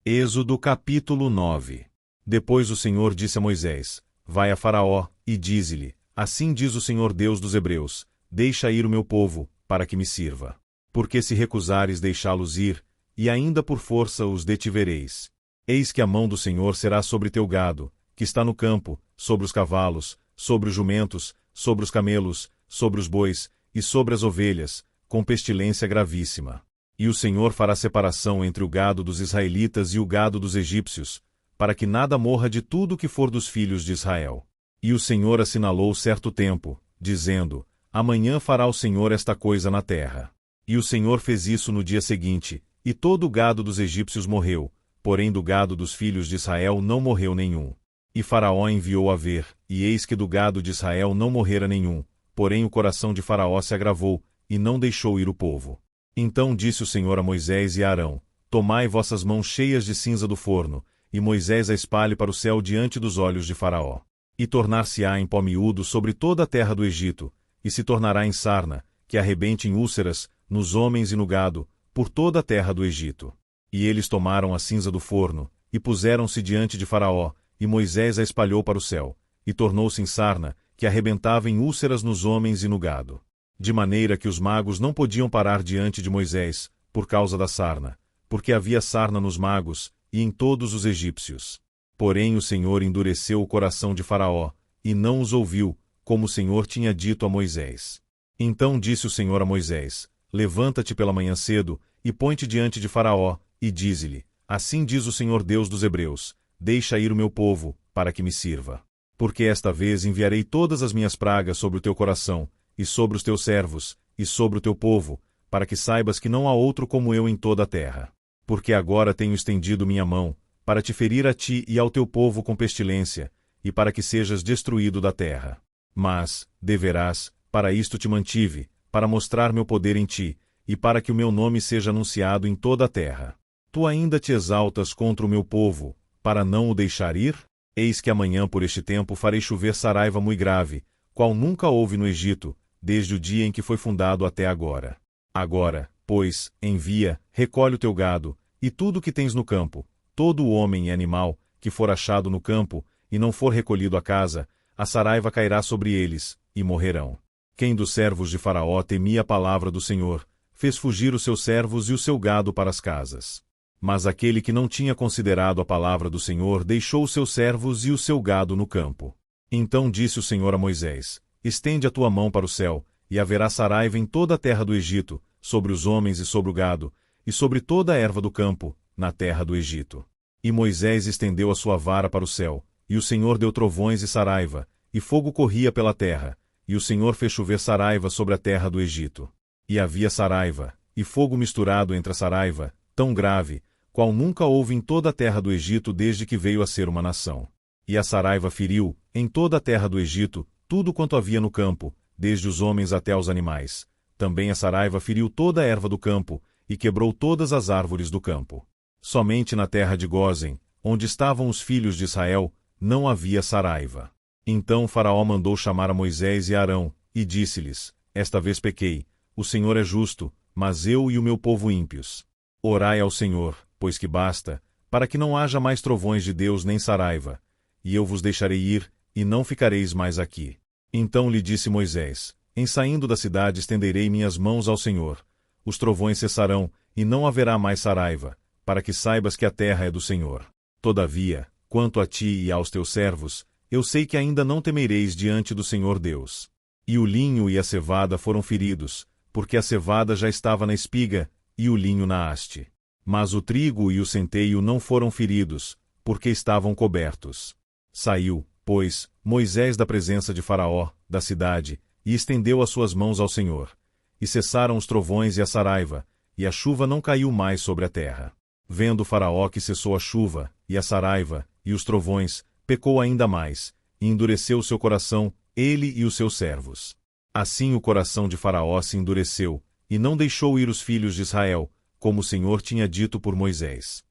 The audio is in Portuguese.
Êxodo capítulo 9. Depois o Senhor disse a Moisés: Vai a Faraó, e dize-lhe: Assim diz o Senhor Deus dos Hebreus: Deixa ir o meu povo, para que me sirva. Porque se recusares deixá-los ir, e ainda por força os detivereis. Eis que a mão do Senhor será sobre teu gado, que está no campo, sobre os cavalos, sobre os jumentos, sobre os camelos, sobre os bois, e sobre as ovelhas, com pestilência gravíssima. E o Senhor fará separação entre o gado dos israelitas e o gado dos egípcios, para que nada morra de tudo que for dos filhos de Israel. E o Senhor assinalou certo tempo, dizendo: Amanhã fará o Senhor esta coisa na terra. E o Senhor fez isso no dia seguinte, e todo o gado dos egípcios morreu, porém do gado dos filhos de Israel não morreu nenhum. E Faraó enviou a ver, e eis que do gado de Israel não morrera nenhum, porém o coração de Faraó se agravou, e não deixou ir o povo. Então disse o Senhor a Moisés e a Arão: Tomai vossas mãos cheias de cinza do forno, e Moisés a espalhe para o céu diante dos olhos de Faraó. E tornar-se-á em pó miúdo sobre toda a terra do Egito, e se tornará em sarna, que arrebente em úlceras, nos homens e no gado, por toda a terra do Egito. E eles tomaram a cinza do forno, e puseram-se diante de Faraó, e Moisés a espalhou para o céu, e tornou-se em sarna, que arrebentava em úlceras nos homens e no gado. De maneira que os magos não podiam parar diante de Moisés, por causa da sarna, porque havia sarna nos magos, e em todos os egípcios. Porém o Senhor endureceu o coração de Faraó, e não os ouviu, como o Senhor tinha dito a Moisés. Então disse o Senhor a Moisés: Levanta-te pela manhã cedo, e põe-te diante de Faraó, e dize-lhe: Assim diz o Senhor Deus dos Hebreus: Deixa ir o meu povo, para que me sirva. Porque esta vez enviarei todas as minhas pragas sobre o teu coração, e sobre os teus servos, e sobre o teu povo, para que saibas que não há outro como eu em toda a terra. Porque agora tenho estendido minha mão, para te ferir a ti e ao teu povo com pestilência, e para que sejas destruído da terra. Mas, deverás, para isto te mantive, para mostrar meu poder em ti, e para que o meu nome seja anunciado em toda a terra. Tu ainda te exaltas contra o meu povo, para não o deixar ir? Eis que amanhã por este tempo farei chover saraiva muito grave, qual nunca houve no Egito, desde o dia em que foi fundado até agora. Agora, pois, envia, recolhe o teu gado, e tudo o que tens no campo, todo o homem e animal, que for achado no campo, e não for recolhido à casa, a saraiva cairá sobre eles, e morrerão. Quem dos servos de Faraó temia a palavra do Senhor, fez fugir os seus servos e o seu gado para as casas. Mas aquele que não tinha considerado a palavra do Senhor deixou os seus servos e o seu gado no campo. Então disse o Senhor a Moisés: Estende a tua mão para o céu, e haverá saraiva em toda a terra do Egito, sobre os homens e sobre o gado, e sobre toda a erva do campo, na terra do Egito. E Moisés estendeu a sua vara para o céu, e o Senhor deu trovões e saraiva, e fogo corria pela terra, e o Senhor fez chover saraiva sobre a terra do Egito. E havia saraiva, e fogo misturado entre a saraiva, tão grave, qual nunca houve em toda a terra do Egito desde que veio a ser uma nação. E a saraiva feriu, em toda a terra do Egito, tudo quanto havia no campo, desde os homens até os animais. Também a saraiva feriu toda a erva do campo, e quebrou todas as árvores do campo. Somente na terra de Gósen, onde estavam os filhos de Israel, não havia saraiva. Então Faraó mandou chamar a Moisés e a Arão, e disse-lhes: Esta vez pequei, o Senhor é justo, mas eu e o meu povo ímpios. Orai ao Senhor, pois que basta, para que não haja mais trovões de Deus nem saraiva, e eu vos deixarei ir, e não ficareis mais aqui. Então lhe disse Moisés: Em saindo da cidade estenderei minhas mãos ao Senhor. Os trovões cessarão, e não haverá mais saraiva, para que saibas que a terra é do Senhor. Todavia, quanto a ti e aos teus servos, eu sei que ainda não temereis diante do Senhor Deus. E o linho e a cevada foram feridos, porque a cevada já estava na espiga, e o linho na haste. Mas o trigo e o centeio não foram feridos, porque estavam cobertos. Saiu, pois, Moisés da presença de Faraó, da cidade, e estendeu as suas mãos ao Senhor. E cessaram os trovões e a saraiva, e a chuva não caiu mais sobre a terra. Vendo Faraó que cessou a chuva, e a saraiva, e os trovões, pecou ainda mais, e endureceu o seu coração, ele e os seus servos. Assim o coração de Faraó se endureceu, e não deixou ir os filhos de Israel, como o Senhor tinha dito por Moisés.